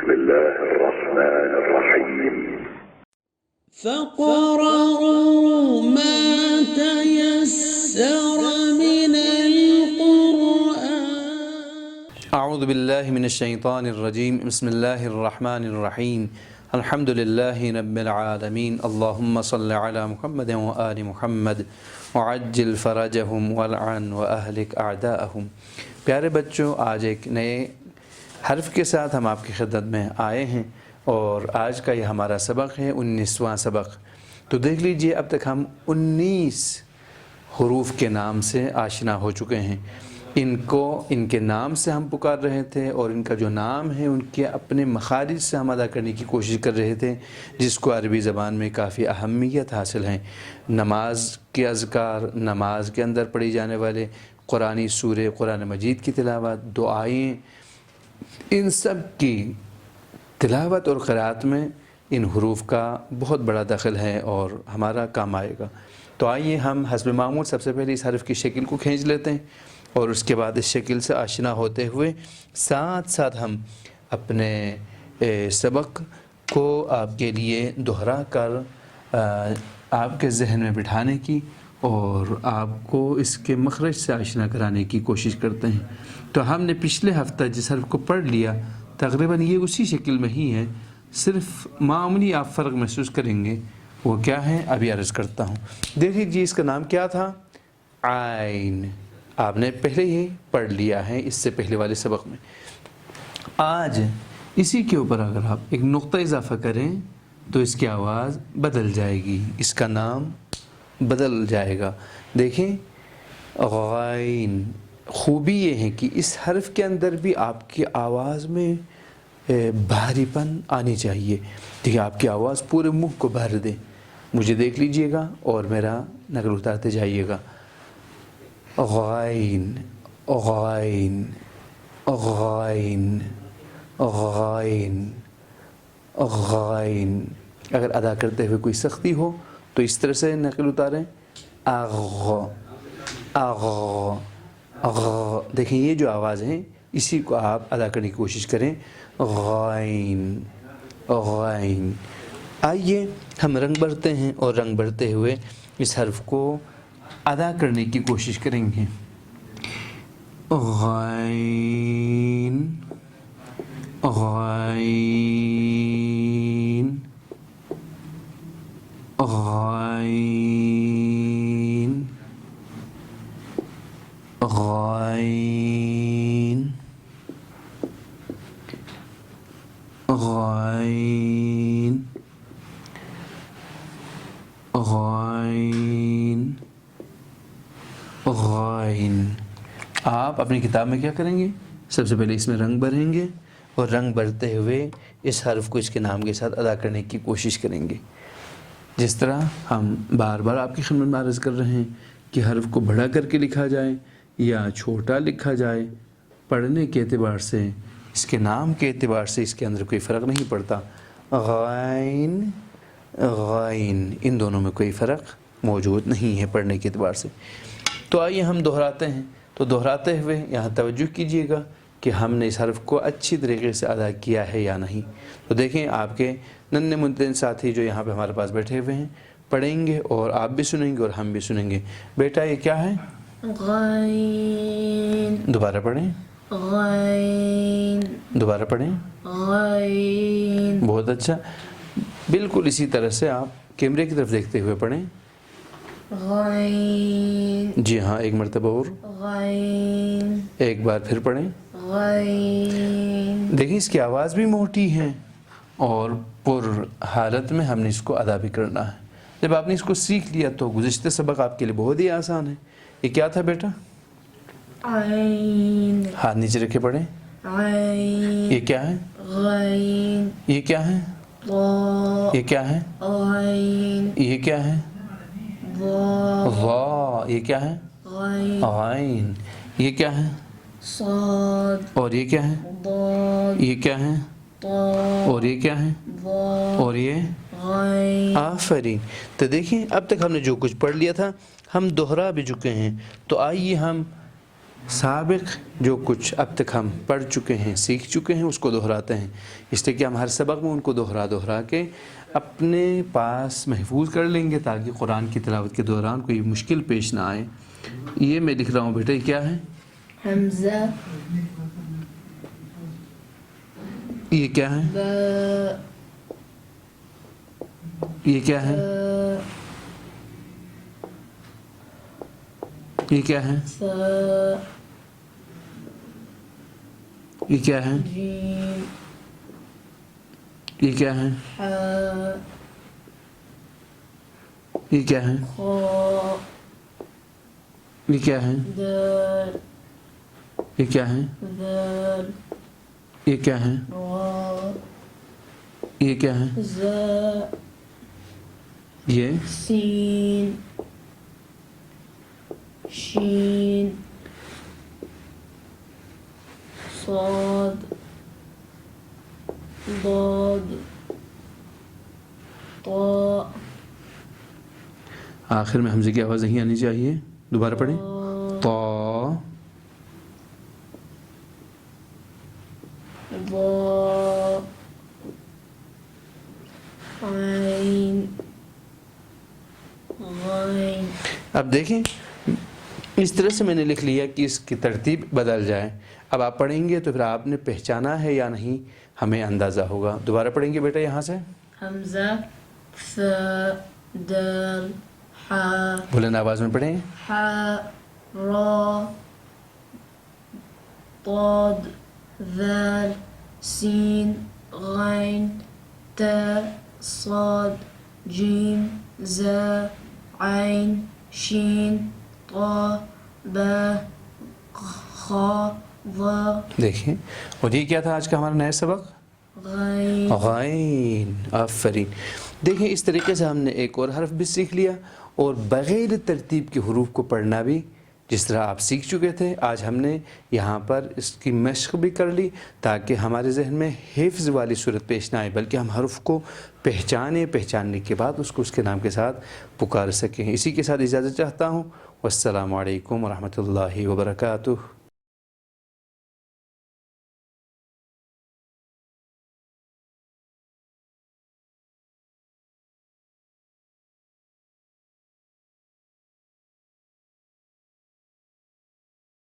بسم الله الرحمن الرحيم فقرأوا ما تيسر من القرآن اعوذ باللہ من الشیطان الرجیم بسم اللہ الرحمن الرحیم الحمد للہ رب العالمین اللہم صل علی محمد و آل محمد وعجل فرجہم والعن واہلک اعداءہم۔ پیارے بچوں، آج ایک نئے حرف کے ساتھ ہم آپ کی خدمت میں آئے ہیں اور آج کا یہ ہمارا سبق ہے 19واں سبق۔ تو دیکھ لیجئے اب تک ہم 19 حروف کے نام سے آشنا ہو چکے ہیں۔ ان کے نام سے ہم پکار رہے تھے اور ان کا جو نام ہے ان کے اپنے مخارج سے ہم ادا کرنے کی کوشش کر رہے تھے، جس کو عربی زبان میں کافی اہمیت حاصل ہے۔ نماز کے اذکار، نماز کے اندر پڑھی جانے والے قرآنی سورے، قرآن مجید کی تلاوت، دعائیں، ان سب کی تلاوت اور قرأت میں ان حروف کا بہت بڑا دخل ہے اور ہمارا کام آئے گا۔ تو آئیے ہم حسب معمول سب سے پہلے اس حرف کی شکل کو کھینچ لیتے ہیں اور اس کے بعد اس شکل سے آشنا ہوتے ہوئے ساتھ ساتھ ہم اپنے سبق کو آپ کے لیے دہرا کر آپ کے ذہن میں بٹھانے کی اور آپ کو اس کے مخرج سے آشنا کرانے کی کوشش کرتے ہیں۔ تو ہم نے پچھلے ہفتہ جس حرف کو پڑھ لیا تقریباً یہ اسی شکل میں ہی ہے، صرف معمولی آپ فرق محسوس کریں گے۔ وہ کیا ہے ابھی عرض کرتا ہوں۔ دیکھ لیجیے اس کا نام کیا تھا؟ عین۔ آپ نے پہلے ہی پڑھ لیا ہے اس سے پہلے والے سبق میں۔ آج اسی کے اوپر اگر آپ ایک نقطہ اضافہ کریں تو اس کی آواز بدل جائے گی، اس کا نام بدل جائے گا۔ دیکھیں غین، خوبی یہ ہے کہ اس حرف کے اندر بھی آپ کی آواز میں بھاری پن آنی چاہیے۔ دیکھیں آپ کی آواز پورے منہ کو بھر دے۔ مجھے دیکھ لیجئے گا اور میرا نقل اتارتے جائیے گا۔ غائن غائن غائن غائن غائن۔ اگر ادا کرتے ہوئے کوئی سختی ہو تو اس طرح سے نقل اتاریں، اغ اغ اغ۔ دیکھیں یہ جو آواز ہیں اسی کو آپ ادا کرنے کی کوشش کریں، غائن غائن۔ آئیے ہم رنگ بھرتے ہیں اور رنگ بھرتے ہوئے اس حرف کو ادا کرنے کی کوشش کریں گے۔ غائن غائن غائن غائن غائن غائن غائن۔ آپ اپنی کتاب میں کیا کریں گے؟ سب سے پہلے اس میں رنگ بھریں گے اور رنگ بھرتے ہوئے اس حرف کو اس کے نام کے ساتھ ادا کرنے کی کوشش کریں گے، جس طرح ہم بار بار آپ کی خدمت میں عرض کر رہے ہیں کہ حرف کو بڑا کر کے لکھا جائے یا چھوٹا لکھا جائے، پڑھنے کے اعتبار سے، اس کے نام کے اعتبار سے اس کے اندر کوئی فرق نہیں پڑتا۔ غائن غائن، ان دونوں میں کوئی فرق موجود نہیں ہے پڑھنے کے اعتبار سے۔ تو آئیے ہم دہراتے ہیں۔ تو دہراتے ہوئے یہاں توجہ کیجیے گا کہ ہم نے اس حرف کو اچھی طریقے سے ادا کیا ہے یا نہیں۔ تو دیکھیں آپ کے ننھے منتھے ساتھی جو یہاں پہ ہمارے پاس بیٹھے ہوئے ہیں پڑھیں گے اور آپ بھی سنیں گے اور ہم بھی سنیں گے۔ بیٹا یہ کیا ہے؟ غین دوبارہ پڑھیں، غین دوبارہ پڑھیں، غین بہت اچھا۔ بالکل اسی طرح سے آپ کیمرے کی طرف دیکھتے ہوئے پڑھیں۔ غین جی ہاں، ایک مرتبہ اور، غین ایک بار پھر پڑھیں۔ غین۔ دیکھیں اس کی آواز بھی موٹی ہے اور پر حالت میں ہم نے اس کو ادا بھی کرنا ہے۔ جب آپ نے اس کو سیکھ لیا تو گزشتہ سبق آپ کے لیے بہت ہی آسان ہے۔ یہ کیا تھا بیٹا؟ عین ہاتھ نیچے رکھے پڑھیں۔ عین یہ کیا ہے؟ غین یہ کیا ہے؟ وا یہ کیا ہے؟ عین یہ کیا ہے؟ وا وا۔ یہ کیا ہے؟ غین عین۔ یہ کیا ہے؟ صاد اور یہ کیا ہے؟ ضاد یہ کیا ہے؟ طا اور یہ کیا ہے؟ وا اور یہ؟ غین۔ آفرین۔ تو دیکھیں اب تک ہم نے جو کچھ پڑھ لیا تھا ہم دوہرا بھی چکے ہیں۔ تو آئیے ہم سابق جو کچھ اب تک ہم پڑھ چکے ہیں سیکھ چکے ہیں اس کو دہراتے ہیں، اس لیے کہ ہم ہر سبق میں ان کو دہرا کے اپنے پاس محفوظ کر لیں گے تاکہ قرآن کی تلاوت کے دوران کوئی مشکل پیش نہ آئے۔ یہ میں لکھ رہا ہوں بیٹا، یہ کیا ہے؟ حمزہ یہ کیا ہے؟ با یہ کیا ہے؟ یہ کیا ہے؟ ثا یہ کیا ہے؟ جیم یہ کیا ہے؟ حا یہ کیا ہے؟ خا یہ کیا ہے؟ دال یہ کیا ہے؟ ذال یہ کیا ہے؟ را یہ کیا ہے؟ زا یہ سین شین صاد ضاد طاء آخر میں حمزے کی آواز نہیں آنی چاہیے، دوبارہ پڑھیں۔ طا ضا عین غین۔ اب دیکھیں اس طرح سے میں نے لکھ لیا کہ اس کی ترتیب بدل جائے۔ اب آپ پڑھیں گے تو پھر آپ نے پہچانا ہے یا نہیں ہمیں اندازہ ہوگا۔ دوبارہ پڑھیں گے بیٹا یہاں سے، حمزہ ثا دال حا بلند آواز میں پڑھیں۔ حا را ضاد ذال سین غین تا صاد جیم زا عین شین طا با خا ضا دیکھیں، اور یہ کیا تھا آج کا ہمارا نیا سبق؟ غین۔ غین، آفرین۔ دیکھیں اس طریقے سے ہم نے ایک اور حرف بھی سیکھ لیا، اور بغیر ترتیب کے حروف کو پڑھنا بھی جس طرح آپ سیکھ چکے تھے، آج ہم نے یہاں پر اس کی مشق بھی کر لی تاکہ ہمارے ذہن میں حفظ والی صورت پیش نہ آئے، بلکہ ہم حرف کو پہچاننے کے بعد اس کو اس کے نام کے ساتھ پکار سکیں۔ اسی کے ساتھ اجازت چاہتا ہوں، والسلام علیکم ورحمۃ اللہ وبرکاتہ۔